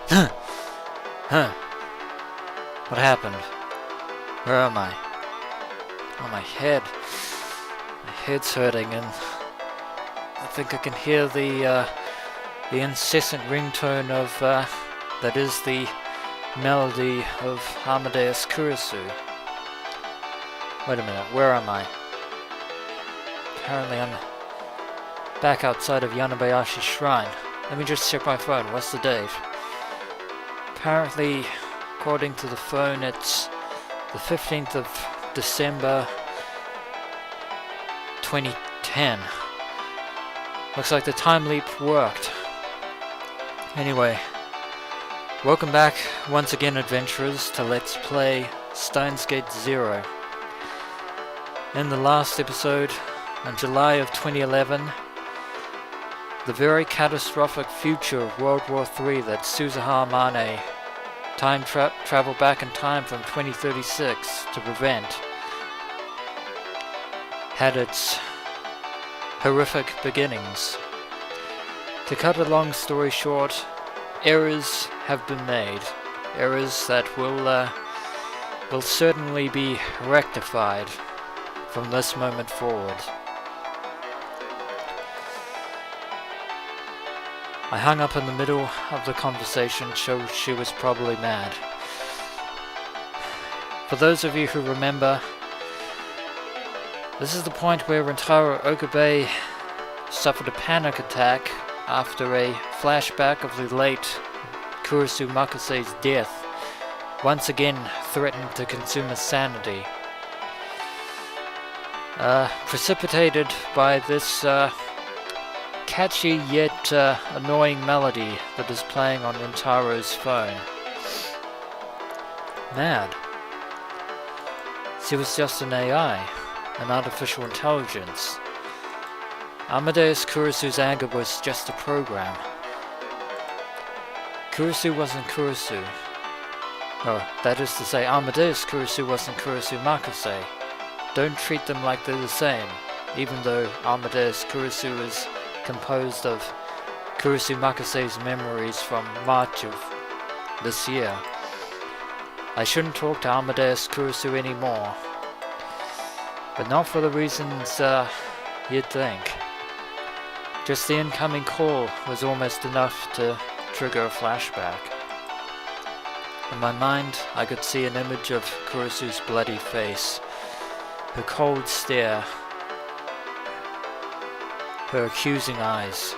Huh. What happened? Where am I? Oh, my head. My head's hurting, and I think I can hear the incessant ringtone of, that is the melody of Amadeus Kurisu. Wait a minute, where am I? Apparently I'm back outside of Yanabayashi Shrine. Let me just check my phone. What's the date? Apparently, according to the phone, it's the 15th of December 2010. Looks like the time leap worked. Anyway, welcome back once again, adventurers, to Let's Play Steins Gate 0. In the last episode, in July of 2011, the very catastrophic future of World War III that Suzuha Mane traveled back in time from 2036 to prevent had its horrific beginnings. To cut a long story short, errors have been made. Errors that will certainly be rectified from this moment forward. I hung up in the middle of the conversation, so she was probably mad. For those of you who remember, this is the point where Rintaro Okabe suffered a panic attack after a flashback of the late Kurisu Makase's death once again threatened to consume his sanity. Precipitated by this catchy yet annoying melody that is playing on Rintaro's phone. Mad. She was just an AI, an artificial intelligence. Amadeus Kurisu's anger was just a program. Kurisu wasn't Kurisu. Oh, that is to say, Amadeus Kurisu wasn't Kurisu Makase. Don't treat them like they're the same, even though Amadeus Kurisu is composed of Kurisu Makase's memories from March of this year. I shouldn't talk to Amadeus Kurisu anymore, but not for the reasons you'd think. Just the incoming call was almost enough to trigger a flashback. In my mind, I could see an image of Kurisu's bloody face, her cold stare, her accusing eyes.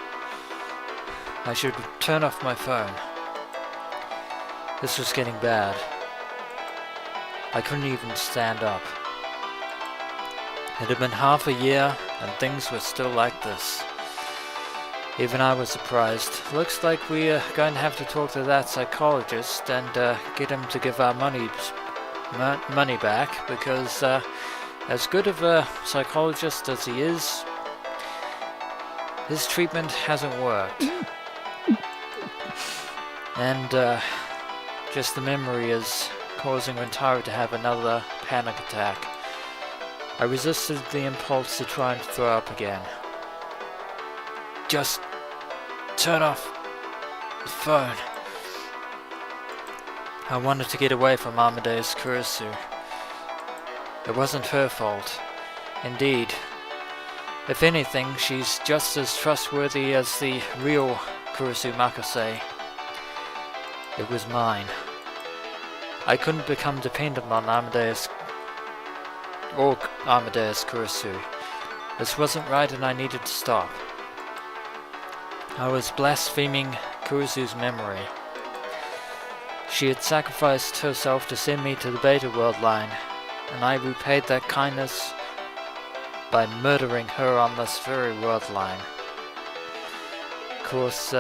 I should turn off my phone. This was getting bad. I couldn't even stand up. It had been half a year and things were still like this. Even I was surprised. Looks like we are going to have to talk to that psychologist and get him to give our money back, because as good of a psychologist as he is, his treatment hasn't worked. And just the memory is causing Rintaro to have another panic attack. I resisted the impulse to try and throw up again. Just turn off the phone. I wanted to get away from Amadeus Kurisu. It wasn't her fault. Indeed, if anything, she's just as trustworthy as the real Kurisu Makase. It was mine. I couldn't become dependent on Amadeus Kurisu. This wasn't right and I needed to stop. I was blaspheming Kurisu's memory. She had sacrificed herself to send me to the Beta Worldline, and I repaid that kindness by murdering her on this very worldline. Of course,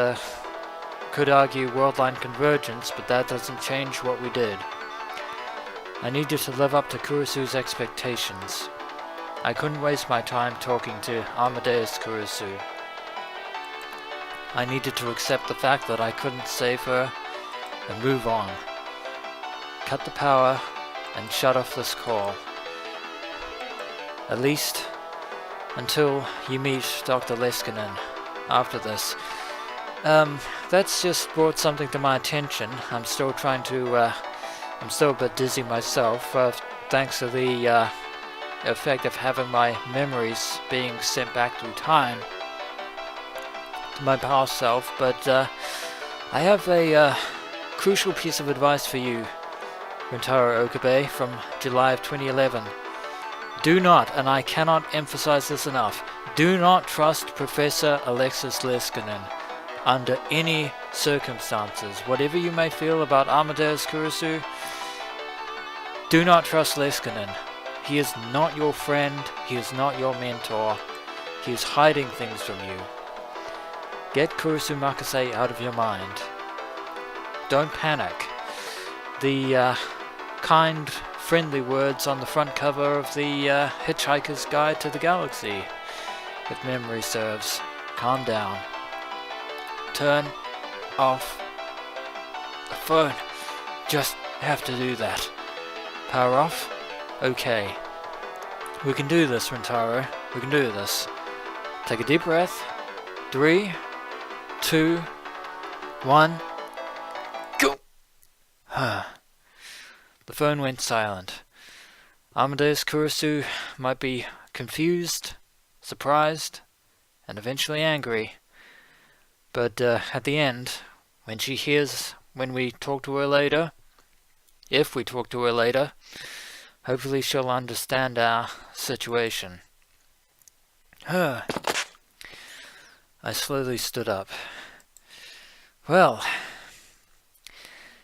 could argue worldline convergence, but that doesn't change what we did. I needed to live up to Kurisu's expectations. I couldn't waste my time talking to Amadeus Kurisu. I needed to accept the fact that I couldn't save her and move on. Cut the power and shut off this call. At least until you meet Dr. Leskinen. After this, That's just brought something to my attention. I'm still I'm still a bit dizzy myself, thanks to the effect of having my memories being sent back through time to my past self, but I have a crucial piece of advice for you, Rintaro Okabe, from July of 2011. Do not, and I cannot emphasize this enough, do not trust Professor Alexis Leskinen under any circumstances. Whatever you may feel about Amadeus Kurisu, do not trust Leskinen. He is not your friend, he is not your mentor, he is hiding things from you. Get Kurisu Makase out of your mind. Don't panic. The kind, friendly words on the front cover of the Hitchhiker's Guide to the Galaxy, if memory serves. Calm down. Turn off the phone. Just have to do that. Power off? Okay. We can do this, Rintaro. We can do this. Take a deep breath. 3, 2, 1. Go! The phone went silent. Amadeus Kurisu might be confused, surprised, and eventually angry. But at the end, when we talk to her later, if we talk to her later, hopefully she'll understand our situation. I slowly stood up. Well,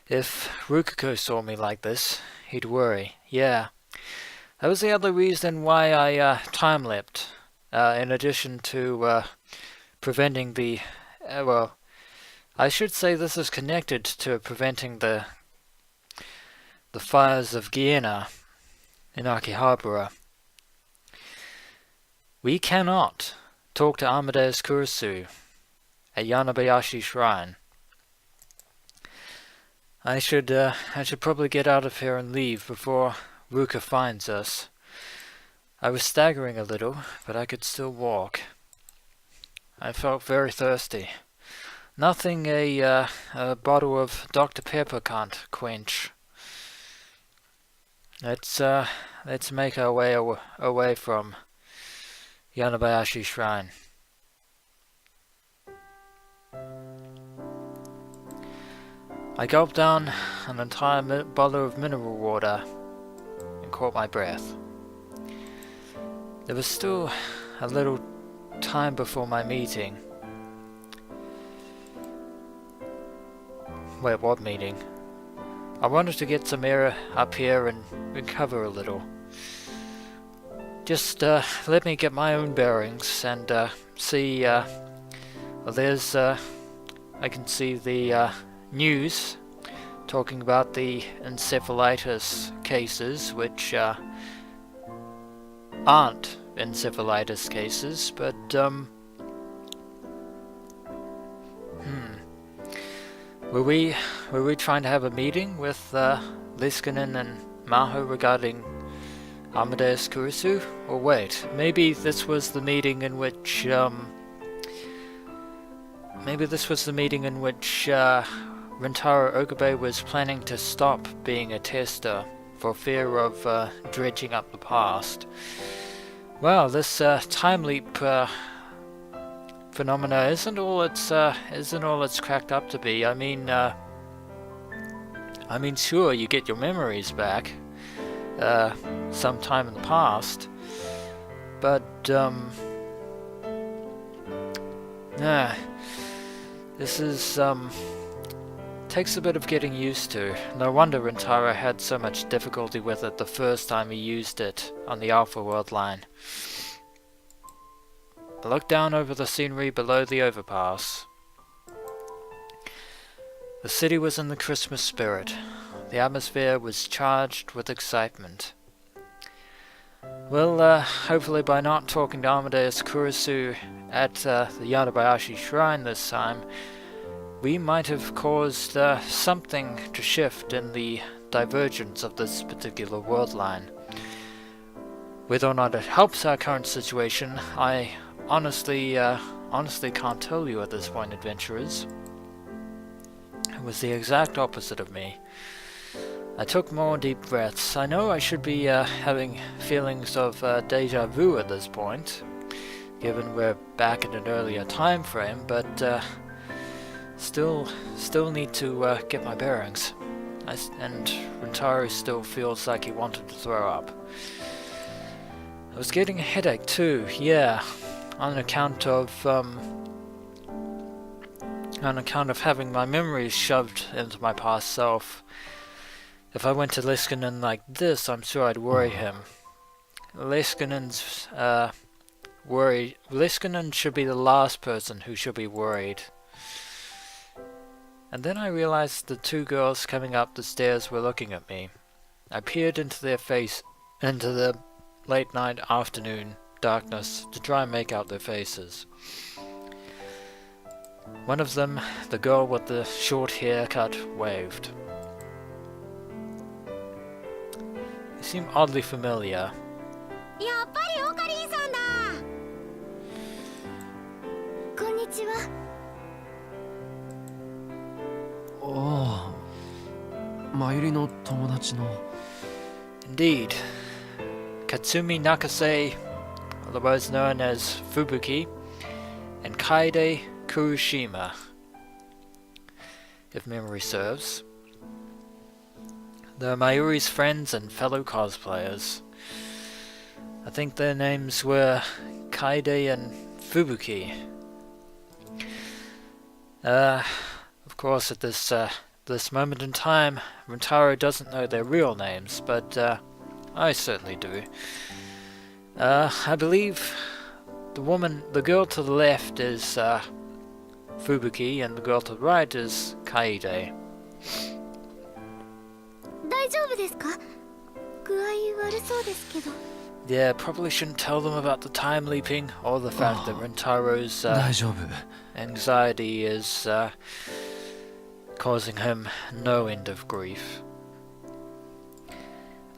if Rukuko saw me like this, he'd worry. Yeah, that was the other reason why I time-leapt. In addition to preventing the... well, I should say this is connected to preventing the fires of Guiana in Akihabara. We cannot talk to Amadeus Kurisu at Yanabayashi Shrine. I should probably get out of here and leave before Ruka finds us. I was staggering a little, but I could still walk. I felt very thirsty. Nothing a bottle of Dr. Pepper can't quench. Let's make our way away from Yanabayashi Shrine. I gulped down an entire bottle of mineral water and caught my breath. There was still a little time before my meeting. Wait, what meeting? I wanted to get some air up here and recover a little. Just let me get my own bearings and see. Well, there's I can see the news talking about the encephalitis cases, which aren't encephalitis cases, but were we trying to have a meeting with Leskinen and Maho regarding Amadeus Kurisu? Or wait, maybe this was the meeting in which Rintaro Okabe was planning to stop being a tester for fear of dredging up the past. Well, this time leap phenomena isn't all it's cracked up to be. I mean, sure, you get your memories back sometime in the past, but this is takes a bit of getting used to. No wonder Rintaro had so much difficulty with it the first time he used it on the Alpha Worldline. I looked down over the scenery below the overpass. The city was in the Christmas spirit. The atmosphere was charged with excitement. Well, hopefully by not talking to Amadeus Kurisu at the Yanabayashi Shrine this time, we might have caused something to shift in the divergence of this particular world line. Whether or not it helps our current situation, I honestly honestly can't tell you at this point, adventurers. It was the exact opposite of me. I took more deep breaths. I know I should be having feelings of deja vu at this point, given we're back in an earlier time frame, but still need to get my bearings. And Rintaro still feels like he wanted to throw up. I was getting a headache too, yeah, on account of having my memories shoved into my past self. If I went to Liskinen like this, I'm sure I'd worry him. Liskinen should be the last person who should be worried. And then I realized the two girls coming up the stairs were looking at me. I peered into the late night afternoon darkness to try and make out their faces. One of them, the girl with the short haircut, waved. They seem oddly familiar. Oh, Mayuri no tomodachi no. Indeed. Katsumi Nakase, otherwise known as Fubuki, and Kaede Kurushima, if memory serves. They're Mayuri's friends and fellow cosplayers. I think their names were Kaede and Fubuki. Of course, at this moment in time, Rintaro doesn't know their real names, but I certainly do. I believe the girl to the left is Fubuki, and the girl to the right is Kaede. Yeah, probably shouldn't tell them about the time leaping, or the fact that Rintaro's anxiety is causing him no end of grief.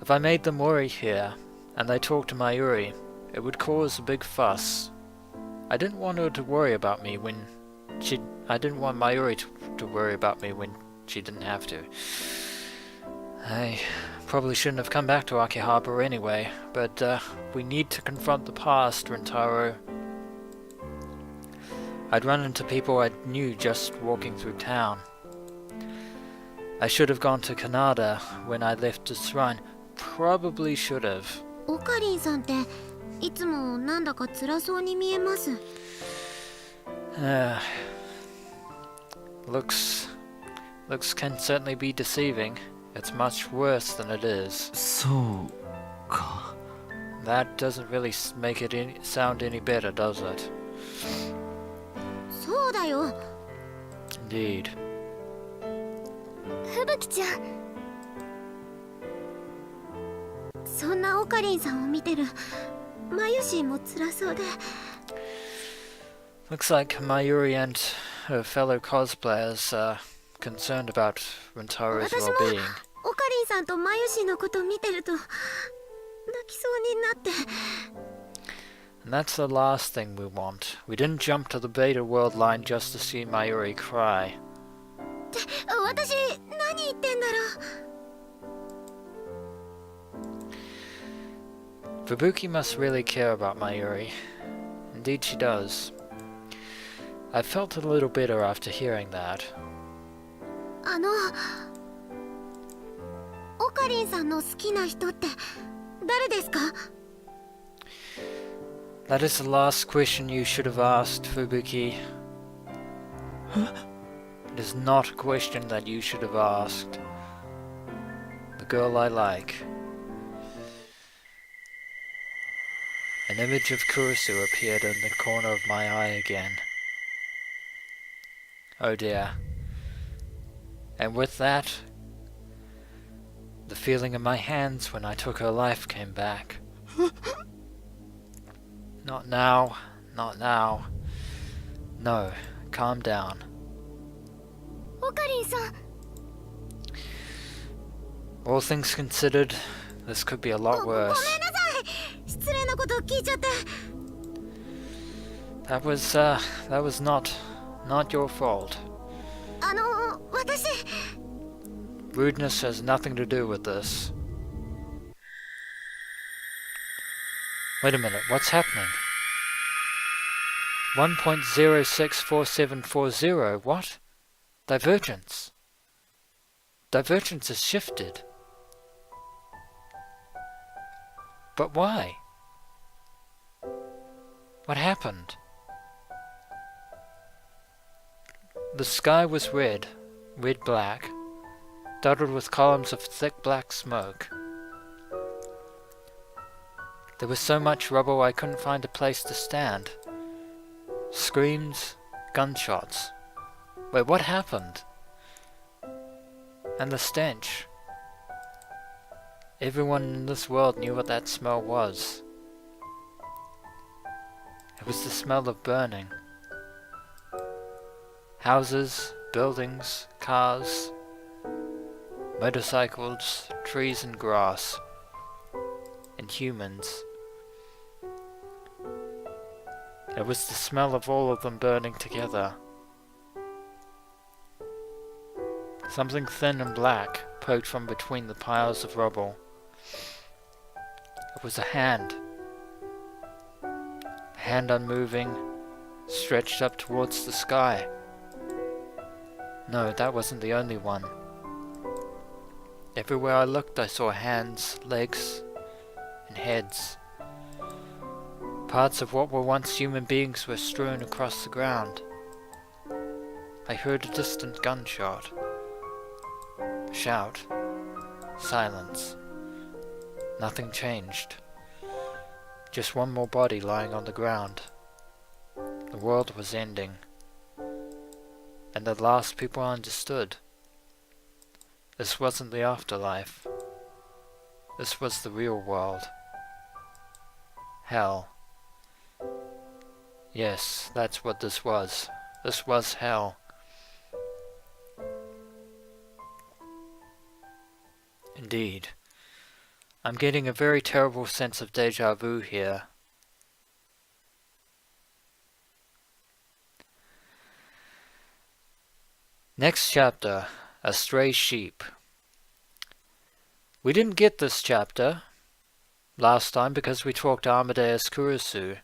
If I made them worry here, and they talked to Mayuri, it would cause a big fuss. I didn't want her to worry about me when I didn't want Mayuri to worry about me when she didn't have to. I probably shouldn't have come back to Akihabara anyway, but we need to confront the past, Rintaro. I'd run into people I knew just walking through town. I should have gone to Kanada when I left the shrine. Probably should have. Looks can certainly be deceiving. It's much worse than it is. That doesn't really make it sound any better, does it? Indeed. Looks like Mayuri and her fellow cosplayers are concerned about Rintaro's well-being. And that's the last thing we want. We didn't jump to the beta worldline just to see Mayuri cry. Fubuki must really care about Mayuri. Indeed she does. I felt a little bitter after hearing that. That is the last question you should have asked, Fubuki. It is not a question that you should have asked. The girl I like. An image of Kurisu appeared in the corner of my eye again. Oh dear. And with that, the feeling in my hands when I took her life came back. Not now, not now. No, calm down. All things considered, this could be a lot worse. That was not your fault. 私 Rudeness has nothing to do with this. Wait a minute, what's happening? 1.064740, what? Divergence. Divergence has shifted. But why? What happened? The sky was red-black, dotted with columns of thick black smoke. There was so much rubble I couldn't find a place to stand. Screams, gunshots. Wait, what happened? And the stench. Everyone in this world knew what that smell was. It was the smell of burning. Houses, buildings, cars, motorcycles, trees and grass, and humans. It was the smell of all of them burning together. Something thin and black poked from between the piles of rubble. It was a hand. A hand unmoving, stretched up towards the sky. No, that wasn't the only one. Everywhere I looked I saw hands, legs, and heads. Parts of what were once human beings were strewn across the ground. I heard a distant gunshot. A shout. Silence. Nothing changed. Just one more body lying on the ground. The world was ending. And at last people understood. This wasn't the afterlife. This was the real world. Hell. Yes, that's what this was. This was hell. Indeed. I'm getting a very terrible sense of deja vu here. Next chapter, A Stray Sheep. We didn't get this chapter last time because we talked to Amadeus Kurisu.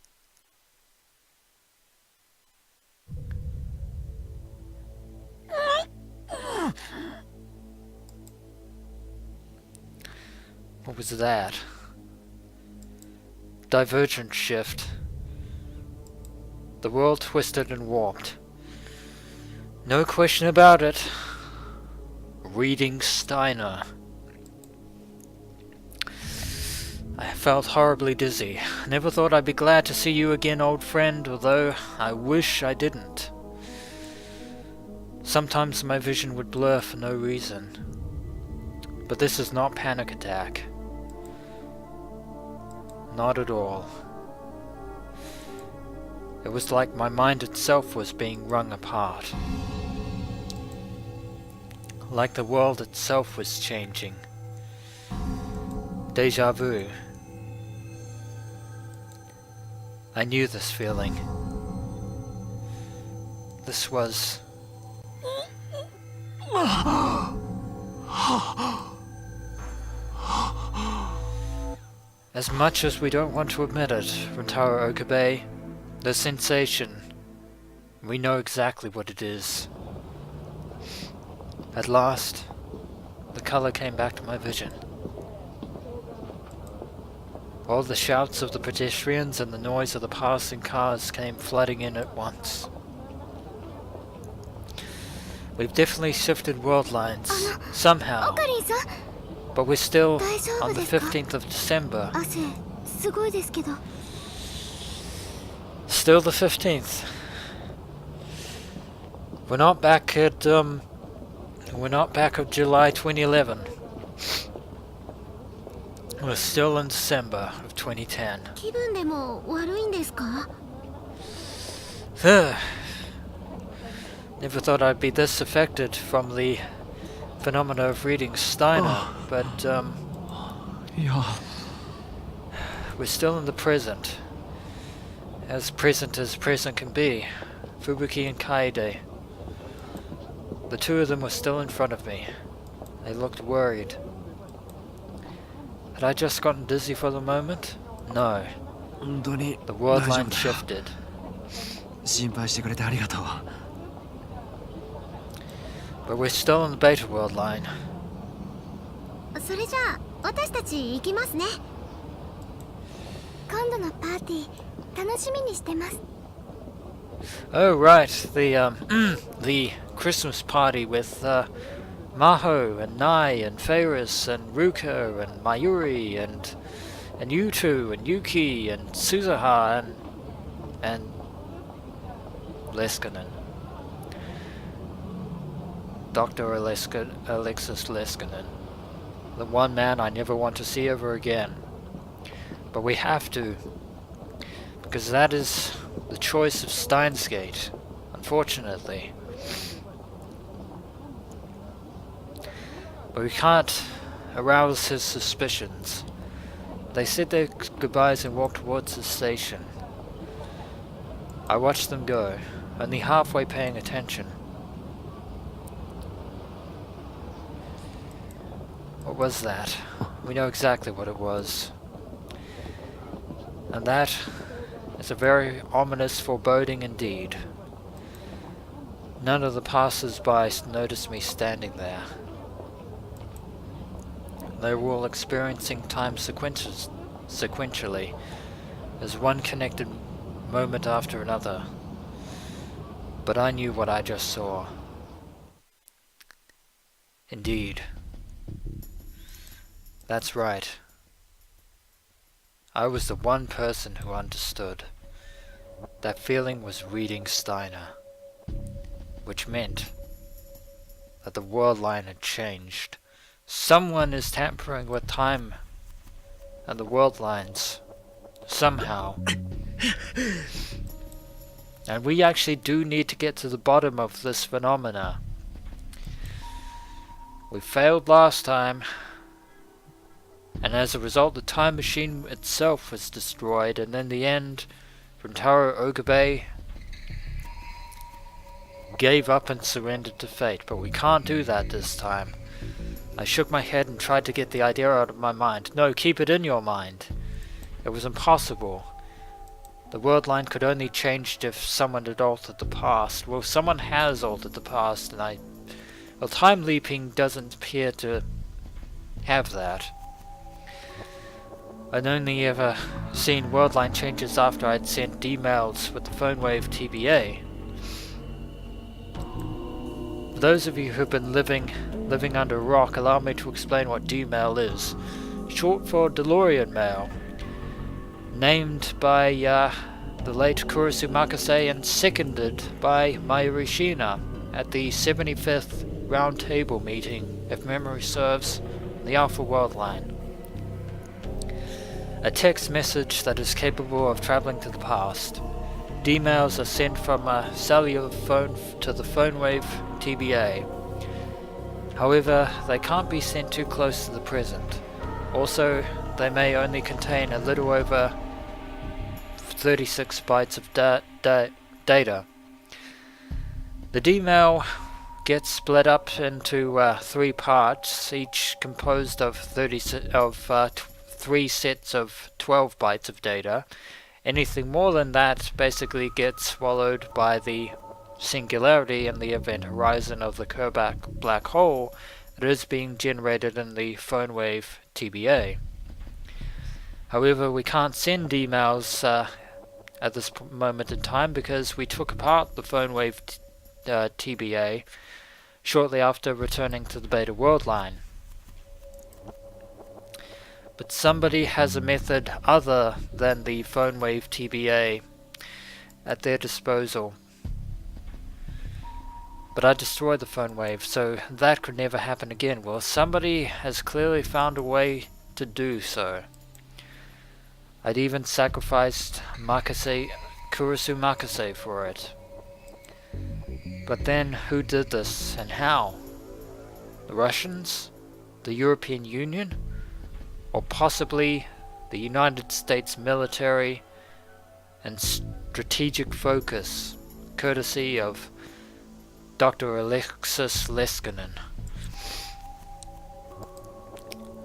What was that? Divergent shift. The world twisted and warped. No question about it. Reading Steiner. I felt horribly dizzy. Never thought I'd be glad to see you again, old friend, although I wish I didn't. Sometimes my vision would blur for no reason. But this is not panic attack. Not at all. It was like my mind itself was being wrung apart. Like the world itself was changing. Deja vu. I knew this feeling. This was... As much as we don't want to admit it, Rintaro Okabe, the sensation, we know exactly what it is. At last, the color came back to my vision. All the shouts of the pedestrians and the noise of the passing cars came flooding in at once. We've definitely shifted world lines, somehow. But we're still on the 15th of December. Still the 15th. We're not back at July 2011. We're still in December of 2010. Never thought I'd be this affected from the phenomena of reading Steiner, but Yeah. we're still in the present. As present can be. Fubuki and Kaede. The two of them were still in front of me. They looked worried. Had I just gotten dizzy for the moment? No. 本当に The 大 world 丈 line 夫だよ shifted. 心配してくれてありがとう But we're still in the beta world line. それじゃあ私たち行きますね。今度のパーティー楽しみにしてます。 Oh right, the Christmas party with Maho and Nai and Ferris and Ruko and Mayuri and Yutu and Yuki and Suzuha and Leskinen. Dr. Alexis Leskinen. The one man I never want to see ever again. But we have to, because that is the choice of Steins Gate, unfortunately. But we can't arouse his suspicions. They said their goodbyes and walked towards the station. I watched them go, only halfway paying attention. What was that? We know exactly what it was. And that is a very ominous foreboding indeed. None of the passers-by noticed me standing there. They were all experiencing time sequentially, as one connected moment after another. But I knew what I just saw. Indeed. That's right. I was the one person who understood. That feeling was reading Steiner. Which meant that the world line had changed. Someone is tampering with time and the world lines. Somehow. And we actually do need to get to the bottom of this phenomena. We failed last time. And as a result, the time machine itself was destroyed, and in the end, Rintaro Okabe gave up and surrendered to fate. But we can't do that this time. I shook my head and tried to get the idea out of my mind. No, keep it in your mind. It was impossible. The world line could only change if someone had altered the past. Well, someone has altered the past, and well, time leaping doesn't appear to have that. I'd only ever seen worldline changes after I'd sent D-mails with the phone wave TBA. For those of you who've been living under a rock, allow me to explain what D-mail is. Short for DeLorean mail. Named by the late Kurisu Makase and seconded by Mayuri Shina at the 75th Round Table meeting, if memory serves, the Alpha World Line. A text message that is capable of traveling to the past. D-mails are sent from a cellular phone to the phone wave TBA. However, they can't be sent too close to the present. Also, they may only contain a little over 36 bytes of data. The D-mail gets split up into 3 parts, each composed of 3 sets of 12 bytes of data. Anything more than that basically gets swallowed by the singularity in the event horizon of the Kerbach black hole that is being generated in the phone wave TBA. However, we can't send emails at this moment in time because we took apart the phone wave TBA shortly after returning to the Beta World Line. But somebody has a method other than the phone wave TBA at their disposal. But I destroyed the phone wave, so that could never happen again. Well, somebody has clearly found a way to do so. I'd even sacrificed Kurisu Makase for it. But then, who did this, and how? The Russians? The European Union? Or possibly the United States military and strategic focus, courtesy of Dr. Alexis Leskinen.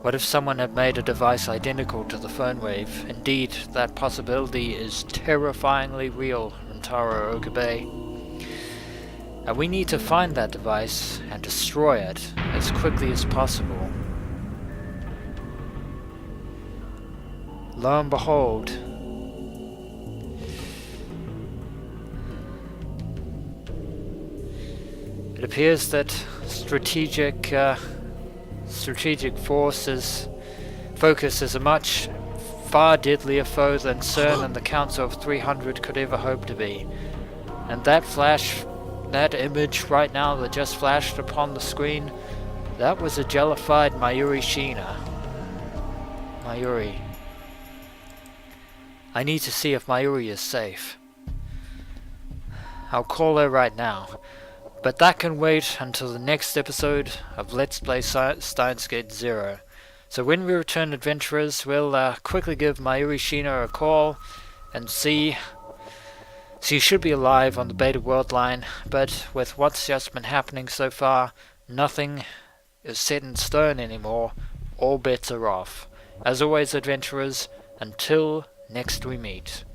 What if someone had made a device identical to the phone wave? Indeed, that possibility is terrifyingly real, Rintaro Okabe. And we need to find that device and destroy it as quickly as possible. Lo and behold, it appears that strategic focus is a much far deadlier foe than CERN and the Council of 300 could ever hope to be. And that image right now that just flashed upon the screen, that was a jellified Mayuri Shina. Mayuri. I need to see if Mayuri is safe. I'll call her right now. But that can wait until the next episode of Let's Play Steins Gate 0. So when we return, adventurers, we'll quickly give Mayuri Shina a call and see. She should be alive on the beta worldline, but with what's just been happening so far, nothing is set in stone anymore. All bets are off. As always, adventurers, until next we meet.